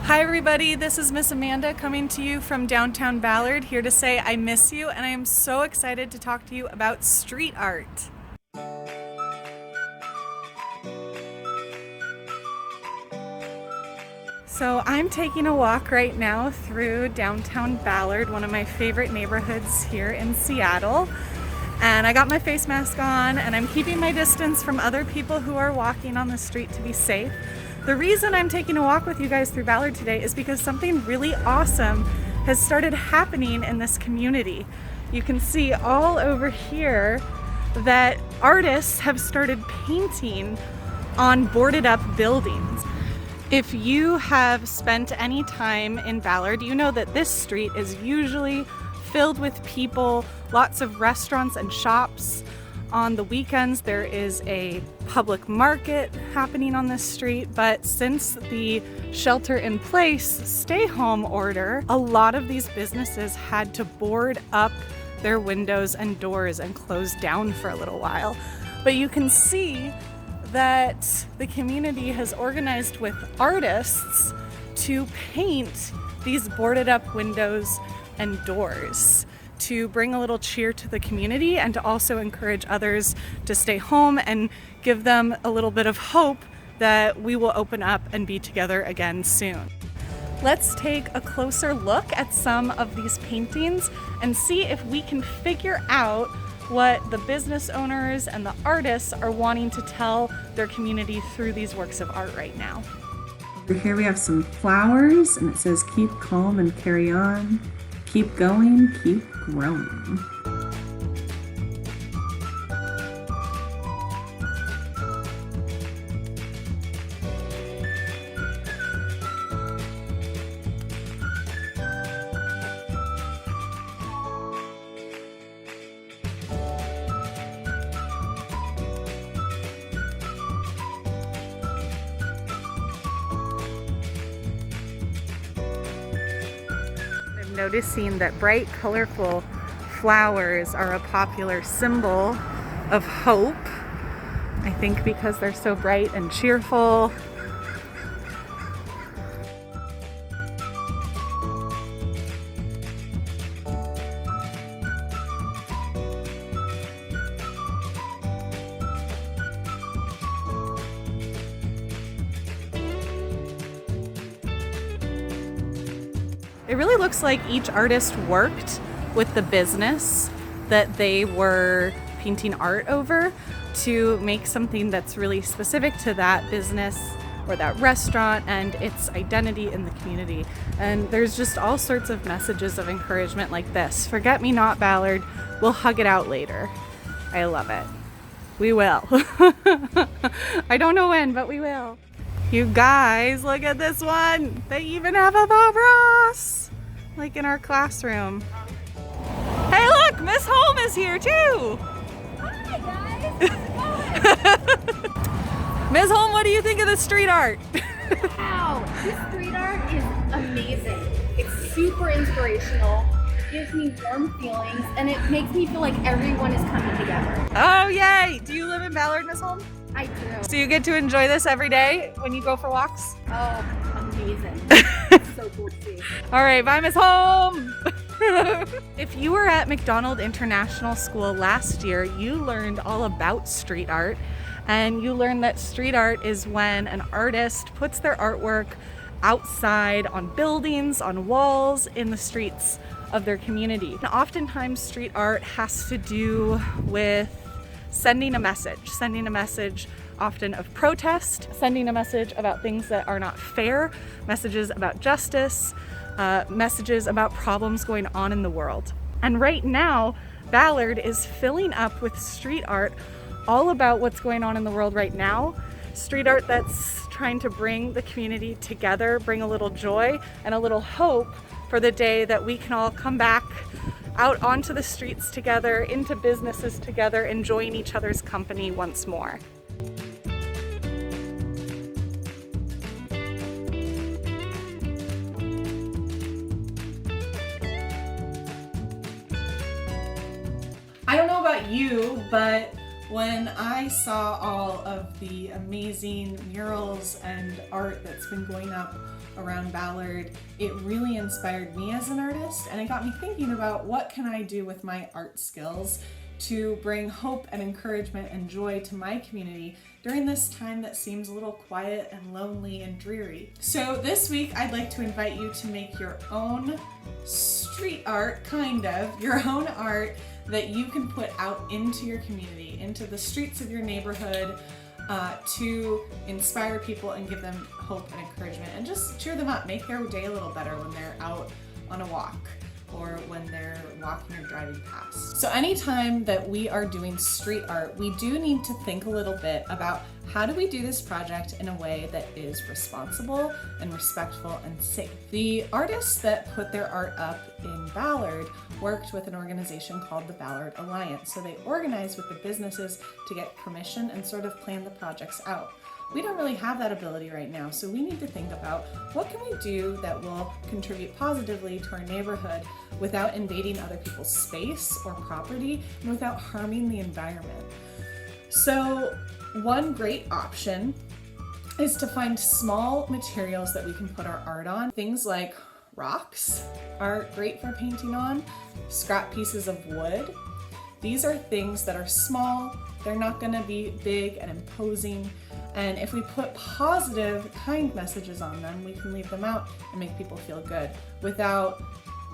Hi everybody, this is Miss Amanda coming to you from downtown Ballard, here to say I miss you, and I am so excited to talk to you about street art. So I'm taking a walk right now through downtown Ballard, one of my favorite neighborhoods here in Seattle. And I got my face mask on and I'm keeping my distance from other people who are walking on the street to be safe. The reason I'm taking a walk with you guys through Ballard today is because something really awesome has started happening in this community. You can see all over here that artists have started painting on boarded up buildings. If you have spent any time in Ballard, you know that this street is usually filled with people, lots of restaurants and shops. On the weekends, there is a public market happening on this street, but since the shelter-in-place stay-home order, a lot of these businesses had to board up their windows and doors and close down for a little while. But you can see that the community has organized with artists to paint these boarded up windows and doors to bring a little cheer to the community and to also encourage others to stay home and give them a little bit of hope that we will open up and be together again soon. Let's take a closer look at some of these paintings and see if we can figure out what the business owners and the artists are wanting to tell their community through these works of art right now. Over here we have some flowers and it says keep calm and carry on. Keep going, keep growing. Noticing that bright, colorful flowers are a popular symbol of hope. I think because they're so bright and cheerful. It really looks like each artist worked with the business that they were painting art over to make something that's really specific to that business or that restaurant and its identity in the community. And there's just all sorts of messages of encouragement like this. Forget me not, Ballard. We'll hug it out later. I love it. We will. I don't know when, but we will. You guys, look at this one. They even have a Bob Ross, like in our classroom. Hey look, Miss Holm is here too. Hi guys, how's it going? Miss Holm, what do you think of the street art? Wow, this street art is amazing. It's super inspirational. It gives me warm feelings and it makes me feel like everyone is coming together. Oh yay! Do you live in Ballard, Miss Holm? I do. So you get to enjoy this every day when you go for walks? Oh, amazing. It's so cool to see. All right, bye Miss Holm! If you were at McDonald International School last year, you learned all about street art, and you learned that street art is when an artist puts their artwork outside on buildings, on walls, in the streets of their community. And oftentimes street art has to do with sending a message often of protest, sending a message about things that are not fair, messages about justice, messages about problems going on in the world. And right now, Ballard is filling up with street art all about what's going on in the world right now. Street art that's trying to bring the community together, bring a little joy and a little hope for the day that we can all come back out onto the streets together, into businesses together, enjoying each other's company once more. I don't know about you, but when I saw all of the amazing murals and art that's been going up around Ballard, it really inspired me as an artist, and it got me thinking about what can I do with my art skills to bring hope and encouragement and joy to my community during this time that seems a little quiet and lonely and dreary. So this week I'd like to invite you to make your own street art, your own art that you can put out into your community, into the streets of your neighborhood, to inspire people and give them hope and encouragement and just cheer them up, make their day a little better when they're out on a walk or when they're walking or driving past. So anytime that we are doing street art, we do need to think a little bit about how do we do this project in a way that is responsible and respectful and safe. The artists that put their art up in Ballard worked with an organization called the Ballard Alliance. So they organized with the businesses to get permission and sort of plan the projects out. We don't really have that ability right now, so we need to think about what can we do that will contribute positively to our neighborhood without invading other people's space or property and without harming the environment. So one great option is to find small materials that we can put our art on. Things like rocks are great for painting on, scrap pieces of wood. These are things that are small, they're not gonna be big and imposing, and if we put positive, kind messages on them, we can leave them out and make people feel good without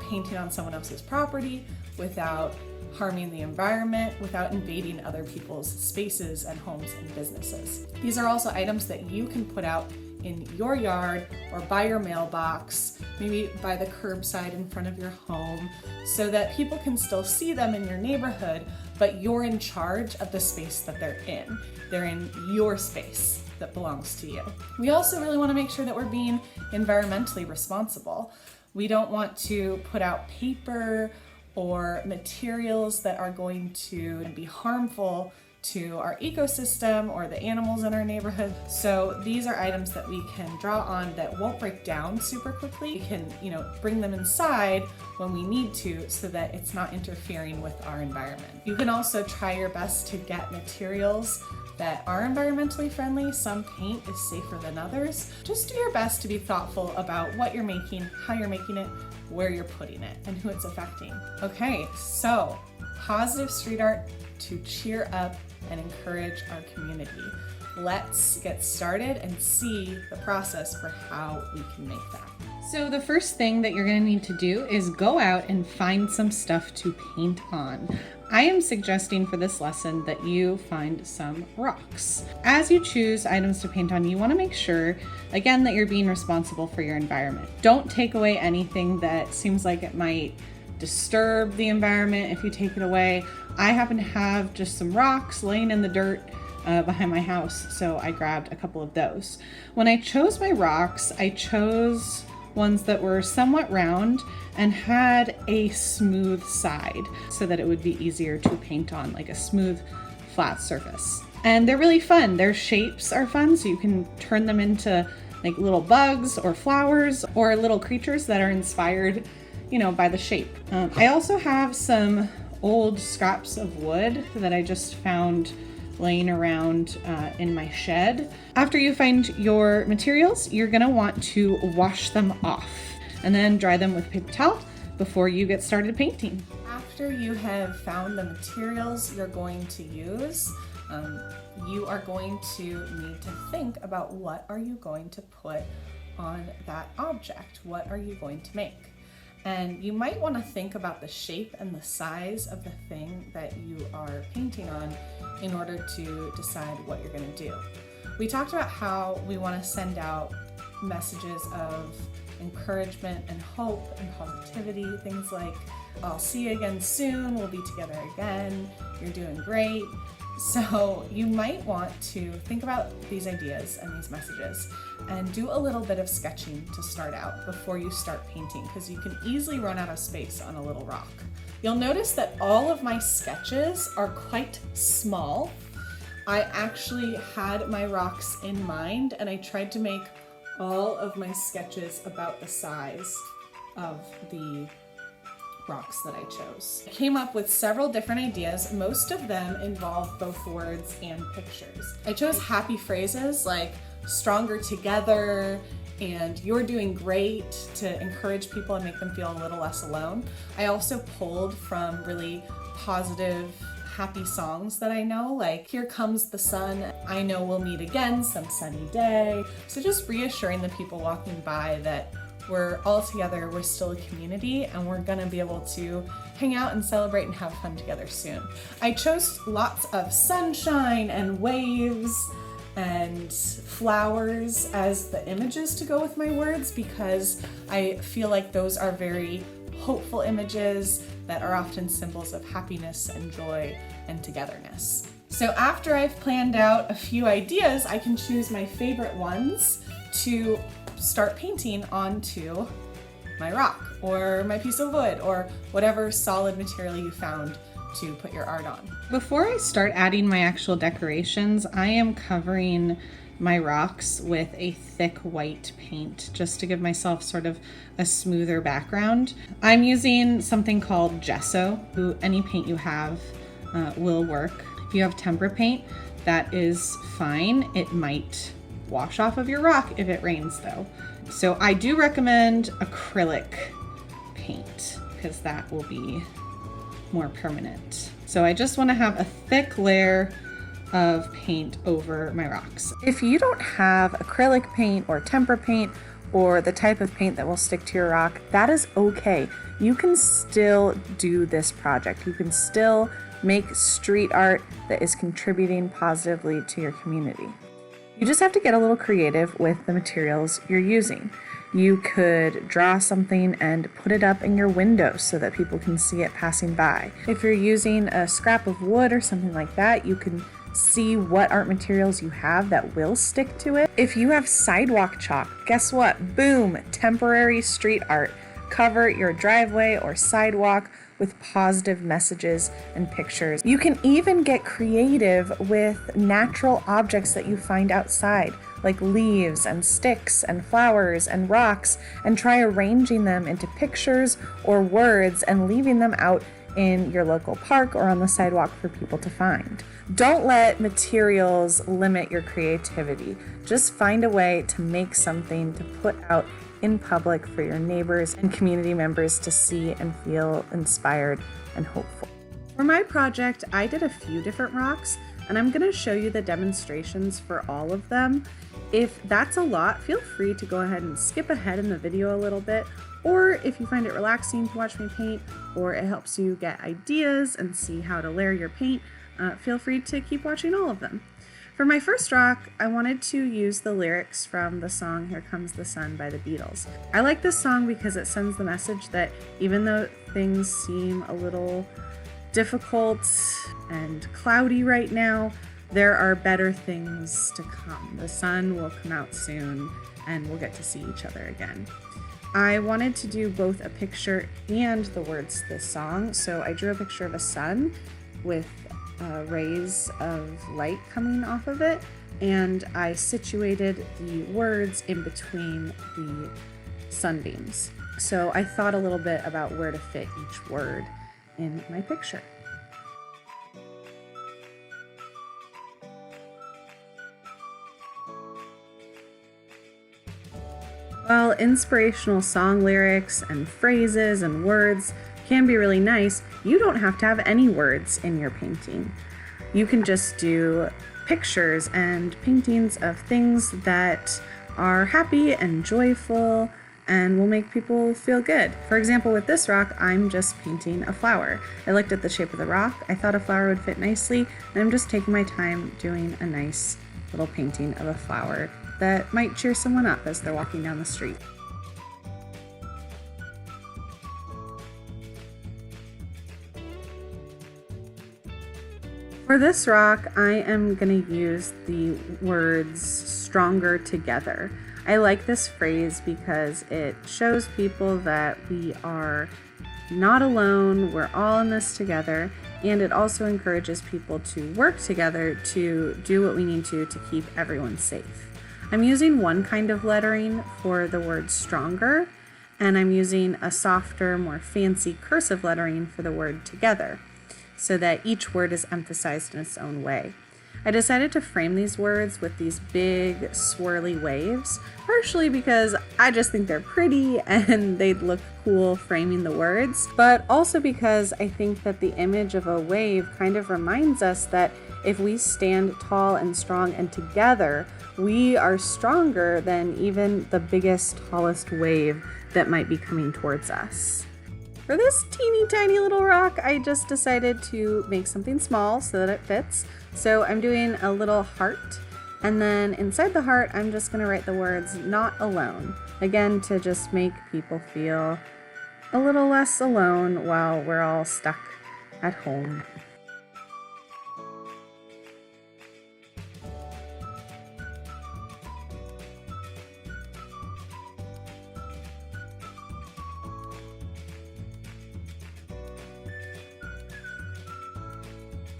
painting on someone else's property, without harming the environment, without invading other people's spaces and homes and businesses. These are also items that you can put out in your yard or by your mailbox, maybe by the curbside in front of your home, so that people can still see them in your neighborhood, but you're in charge of the space that they're in. They're in your space that belongs to you. We also really want to make sure that we're being environmentally responsible. We don't want to put out paper or materials that are going to be harmful to our ecosystem or the animals in our neighborhood. So these are items that we can draw on that won't break down super quickly. We can, bring them inside when we need to so that it's not interfering with our environment. You can also try your best to get materials that are environmentally friendly. Some paint is safer than others. Just do your best to be thoughtful about what you're making, how you're making it, where you're putting it, and who it's affecting. Okay, so positive street art to cheer up and encourage our community. Let's get started and see the process for how we can make that. So the first thing that you're going to need to do is go out and find some stuff to paint on. I am suggesting for this lesson that you find some rocks. As you choose items to paint on, you want to make sure, again, that you're being responsible for your environment. Don't take away anything that seems like it might disturb the environment if you take it away. I happen to have just some rocks laying in the dirt behind my house, so I grabbed a couple of those. When I chose my rocks, I chose ones that were somewhat round and had a smooth side so that it would be easier to paint on, like a smooth, flat surface. And they're really fun. Their shapes are fun, so you can turn them into like little bugs or flowers or little creatures that are inspired by the shape. I also have some old scraps of wood that I just found laying around in my shed. After you find your materials, you're gonna want to wash them off and then dry them with paper towel before you get started painting. After you have found the materials you're going to use, you are going to need to think about what are you going to put on that object? What are you going to make? And you might want to think about the shape and the size of the thing that you are painting on in order to decide what you're going to do. We talked about how we want to send out messages of encouragement and hope and positivity, things like, I'll see you again soon, we'll be together again, you're doing great. So you might want to think about these ideas and these messages and do a little bit of sketching to start out before you start painting, because you can easily run out of space on a little rock. You'll notice that all of my sketches are quite small. I actually had my rocks in mind and I tried to make all of my sketches about the size of the rocks that I chose. I came up with several different ideas. Most of them involve both words and pictures. I chose happy phrases like stronger together and you're doing great to encourage people and make them feel a little less alone. I also pulled from really positive, happy songs that I know, like Here Comes the Sun, I Know We'll Meet Again, Some Sunny Day. So just reassuring the people walking by that we're all together, we're still a community, and we're gonna be able to hang out and celebrate and have fun together soon. I chose lots of sunshine and waves and flowers as the images to go with my words because I feel like those are very hopeful images that are often symbols of happiness and joy and togetherness. So after I've planned out a few ideas, I can choose my favorite ones to start painting onto my rock or my piece of wood or whatever solid material you found to put your art on. Before I start adding my actual decorations, I am covering my rocks with a thick white paint just to give myself sort of a smoother background. I'm using something called gesso. Any paint you have will work. If you have tempera paint, that is fine. It might wash off of your rock if it rains though. So I do recommend acrylic paint because that will be more permanent. So I just want to have a thick layer of paint over my rocks. If you don't have acrylic paint or tempera paint or the type of paint that will stick to your rock, that is okay. You can still do this project. You can still make street art that is contributing positively to your community. You just have to get a little creative with the materials you're using. You could draw something and put it up in your window so that people can see it passing by. If you're using a scrap of wood or something like that, you can see what art materials you have that will stick to it. If you have sidewalk chalk, guess what? Boom, temporary street art. Cover your driveway or sidewalk with positive messages and pictures. You can even get creative with natural objects that you find outside, like leaves and sticks and flowers and rocks, and try arranging them into pictures or words and leaving them out in your local park or on the sidewalk for people to find. Don't let materials limit your creativity. Just find a way to make something to put out in public for your neighbors and community members to see and feel inspired and hopeful. For my project, I did a few different rocks, and I'm going to show you the demonstrations for all of them. If that's a lot, feel free to go ahead and skip ahead in the video a little bit, or if you find it relaxing to watch me paint, or it helps you get ideas and see how to layer your paint, feel free to keep watching all of them. For my first rock, I wanted to use the lyrics from the song Here Comes the Sun by the Beatles. I like this song because it sends the message that even though things seem a little difficult and cloudy right now, there are better things to come. The sun will come out soon and we'll get to see each other again. I wanted to do both a picture and the words to this song, so I drew a picture of a sun with rays of light coming off of it, and I situated the words in between the sunbeams. So I thought a little bit about where to fit each word in my picture. While inspirational song lyrics and phrases and words can be really nice, you don't have to have any words in your painting. You can just do pictures and paintings of things that are happy and joyful and will make people feel good. For example, with this rock, I'm just painting a flower. I looked at the shape of the rock, I thought a flower would fit nicely, and I'm just taking my time doing a nice little painting of a flower that might cheer someone up as they're walking down the street. For this rock, I am going to use the words stronger together. I like this phrase because it shows people that we are not alone, we're all in this together, and it also encourages people to work together to do what we need to keep everyone safe. I'm using one kind of lettering for the word stronger, and I'm using a softer, more fancy cursive lettering for the word together, so that each word is emphasized in its own way. I decided to frame these words with these big swirly waves, partially because I just think they're pretty and they'd look cool framing the words, but also because I think that the image of a wave kind of reminds us that if we stand tall and strong and together, we are stronger than even the biggest, tallest wave that might be coming towards us. For this teeny tiny little rock, I just decided to make something small so that it fits. So I'm doing a little heart, and then inside the heart, I'm just gonna write the words "not alone." Again, to just make people feel a little less alone while we're all stuck at home.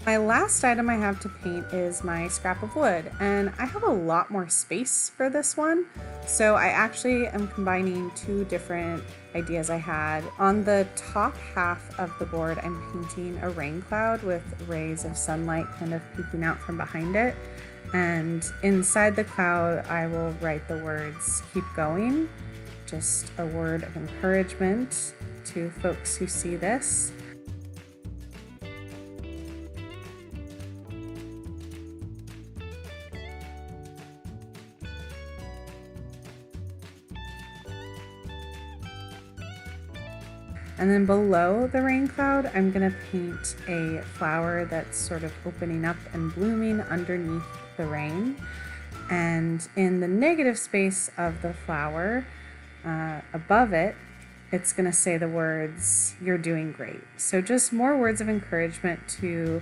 My last item I have to paint is my scrap of wood, and I have a lot more space for this one, so I actually am combining two different ideas I had. On the top half of the board, I'm painting a rain cloud with rays of sunlight kind of peeking out from behind it, and inside the cloud I will write the words "keep going," just a word of encouragement to folks who see this. And then below the rain cloud, I'm gonna paint a flower that's sort of opening up and blooming underneath the rain. And in the negative space of the flower, above it, it's gonna say the words, "You're doing great." So just more words of encouragement to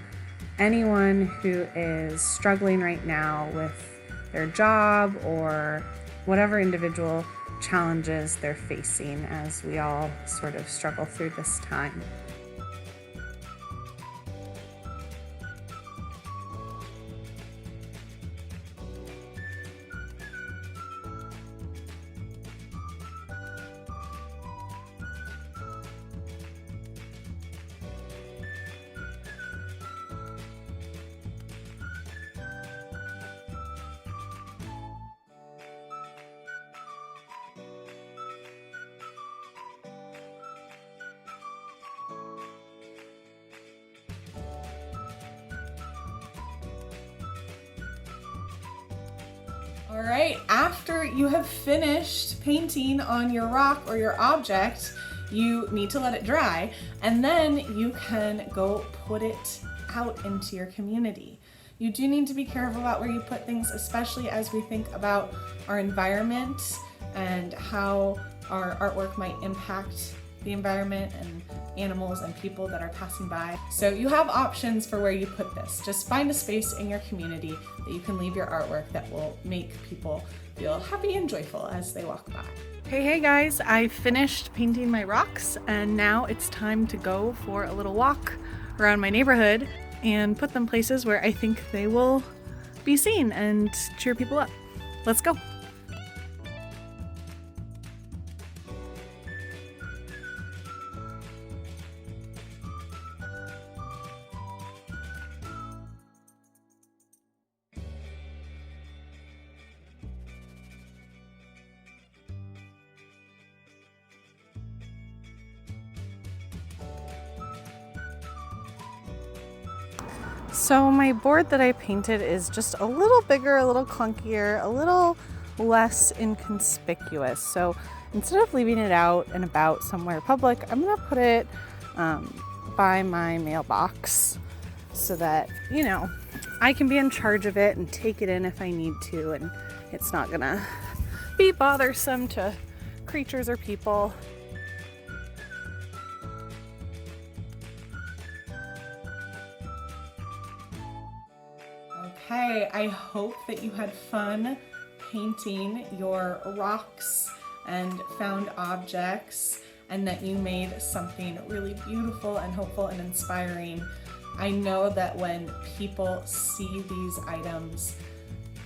anyone who is struggling right now with their job or whatever individual challenges they're facing as we all sort of struggle through this time. All right, after you have finished painting on your rock or your object, you need to let it dry, and then you can go put it out into your community. You do need to be careful about where you put things, especially as we think about our environment and how our artwork might impact the environment and animals and people that are passing by. So you have options for where you put this. Just find a space in your community that you can leave your artwork that will make people feel happy and joyful as they walk by. Hey guys, I finished painting my rocks and now it's time to go for a little walk around my neighborhood and put them places where I think they will be seen and cheer people up. Let's go. So my board that I painted is just a little bigger, a little clunkier, a little less inconspicuous. So instead of leaving it out and about somewhere public, I'm gonna put it by my mailbox so that, you know, I can be in charge of it and take it in if I need to, and it's not gonna be bothersome to creatures or people. Okay, I hope that you had fun painting your rocks and found objects, and that you made something really beautiful and hopeful and inspiring. I know that when people see these items,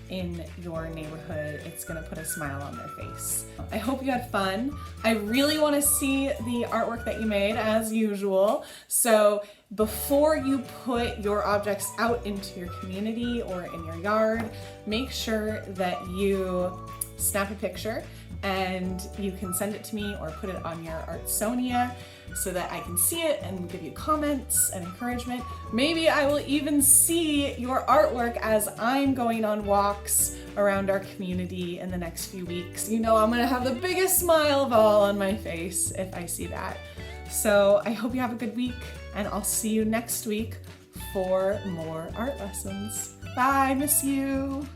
in your neighborhood. It's gonna put a smile on their face. I hope you had fun. I really wanna see the artwork that you made as usual. So before you put your objects out into your community or in your yard, make sure that you snap a picture and you can send it to me or put it on your Artsonia so that I can see it and give you comments and encouragement. Maybe I will even see your artwork as I'm going on walks around our community in the next few weeks. You know I'm gonna have the biggest smile of all on my face if I see that. So I hope you have a good week, and I'll see you next week for more art lessons. Bye, miss you.